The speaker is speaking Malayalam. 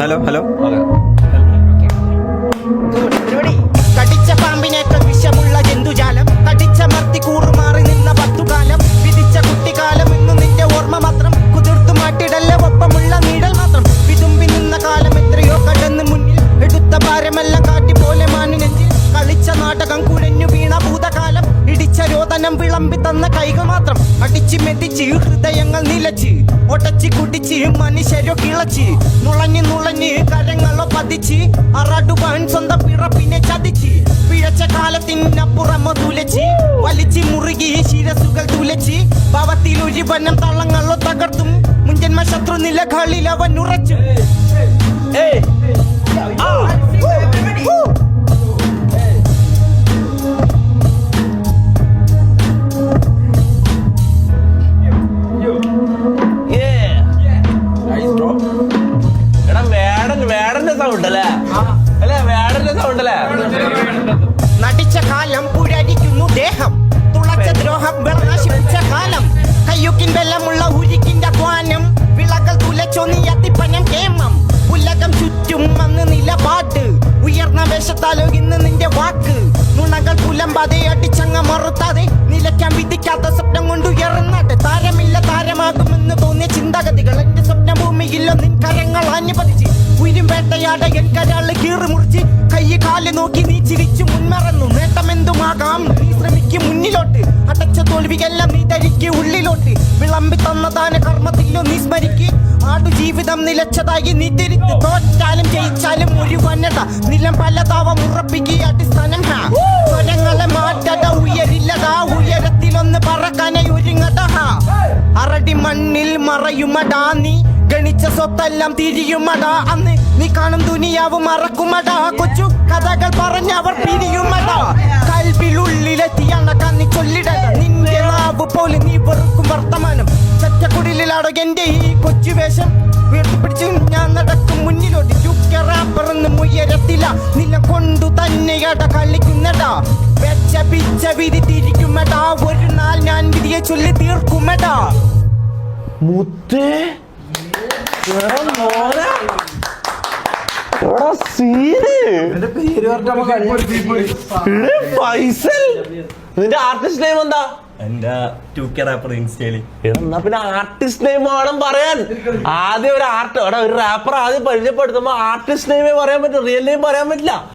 ഹലോ ഹലോ കടിച്ച പാമ്പിനേക്കാൾ വിഷമുള്ള ജന്തുജാലം കടിച്ചമർത്തി കൂറുമാറി നിന്ന പത്തുകാലം വിധിച്ച കുട്ടിക്കാലം ഇന്നു നിന്റെ ഓർമ്മ മാത്രം കുതിർത്തു മാറ്റിടല്ല ഒപ്പമുള്ള നീടൽ മാത്രം വിതുമ്പി നിന്ന കാലം എത്രയോ കടന്ന് മുന്നിൽ എടുത്ത ഭാരമെല്ലാം കാട്ടി പോലെ മാനുനെഞ്ചിൽ കളിച്ച നാടകം കുഴഞ്ഞു വീണ ഭൂതകാലം ഇടിച്ച രോദനം വിളമ്പി തന്ന കൈകൾ മാത്രം അടിച്ച് മെതിച്ച് ഹൃദയങ്ങൾ നിലച്ച് ഒടച്ച് കുടിച്ച് മനുഷ്യരോ കിളച്ച് നുളഞ്ഞ് കരങ്ങളോ പതിച്ച് അറടുവാൻ സ്വന്തം പിറപ്പിനെ ചതിച്ച് പിഴച്ച കാലത്തിനപ്പുറമോ തുലച്ച് വലിച്ച് മുറുകി ശിരസുകൾ തുലച്ച് ഭാവത്തിൽ ഒരുവനം തള്ളങ്ങളോ തകർത്തും മുൻജന്മ ശത്രു നിലകളിൽ അവൻ ഉറച്ചു. നടിച്ച കാലം പുഴരിക്കുന്നു ദേഹം തുളച്ച ദ്രോഹം നശിപ്പിച്ച കാലം കയ്യുക്കിൻ വെള്ളമുള്ള ഉരുക്കിന്റെ ക്വാനം വിളകൾ തുലച്ചോ നീ അത്തിപ്പനം കേമം ഉലകം ചുറ്റും അന്ന് നിലപാട് ഉയർന്ന വേഷത്താലോ ഇന്ന് നിന്റെ വാക്ക് നുണകൾ പുലമ്പാതെ അടിച്ചങ്ങ മറുത്താതെ നിലയ്ക്കാൻ വിധിക്കാത്ത സ്വപ്നം കൊണ്ട് ഉയർന്നാട്ട് താരമില്ല താരമാകുമെന്ന് തോന്നിയ ചിന്താഗതികൾ എന്റെ സ്വപ്ന ഭൂമിയിലോ നിൻ കരങ്ങൾ അനുപതിച്ച് ഉയരും വേട്ടയാട എൻ കരാള് കീറി മുറിച്ച് കൈ കാല് നോക്കി നീ ചിരിച്ചു മുൻമറന്നു നേട്ടമെന്തുമാകാം നീ ശ്രമിക്കും മുന്നിലോട്ട് അടച്ച തോൽവിയെല്ലാം നീ ധരിക്ക് ഉള്ളിലോട്ട് വിളമ്പി തന്നതാന കർമ്മത്തിലോ നീ സ്മരിക്ക് ആടു ജീവിതം നിലച്ചതായി നീ തിരിത്ത് തോറ്റാലും ജയിച്ചാലും ഒരു വന്നട നിലം പലതാവം ഉറപ്പിക്കുക അടിസ്ഥാനം സ്വരങ്ങളെ മാറ്റട ഉയരില്ലതാ ഉയരത്തിലൊന്ന് പറക്കാനായി ഒരുങ്ങട അറടി മണ്ണിൽ മറയുമടാ നീ ഗണിച്ച സ്വത്തെല്ലാം തിരിയുമടാ അന്ന് നീ കാണും ദുനിയാവ് മറക്കുമടാ കൊച്ചു കഥകൾ പറഞ്ഞവർ പിരിയുമടാ കൽവിലുള്ളിലെത്തിയാണ് കന്നി ചൊല്ലിടട നിന്റെ നാവ് പോലെ നീ വെറുക്കും വർത്തമാനം ചറ്റക്കുടിലാടോ എന്റെ ഈ കൊച്ചു വേഷം വീർപ്പിടിച്ചു ഞാൻ നടക്കും മുന്നിലോട്ട് ചുക്കറാപ്പറന്ന് ഉയരത്തില നില കൊണ്ടു തന്നെയട കളിക്കുന്നടാ വെച്ച പിച്ച വിധി തിരിക്കുമടാ ഒരു നാൾ ഞാൻ വിധിയെ ചൊല്ലി തീർക്കുമടാ. മുത്തേ നിന്റെ ആർട്ടിസ്റ്റ് നെയിം എന്താ? എന്റെ 2K റാപ്പർ ഇൻസ്റ്റയില്. എന്നാ പിന്നെ ആർട്ടിസ്റ്റ് നെയിം വേണം പറയാൻ. ആദ്യം ഒരു റാപ്പർ ആദ്യം പരിചയപ്പെടുത്തുമ്പോ ആർട്ടിസ്റ്റ് നെയിമേ പറയാൻ പറ്റും, റിയൽ നെയിം പറയാൻ പറ്റില്ല.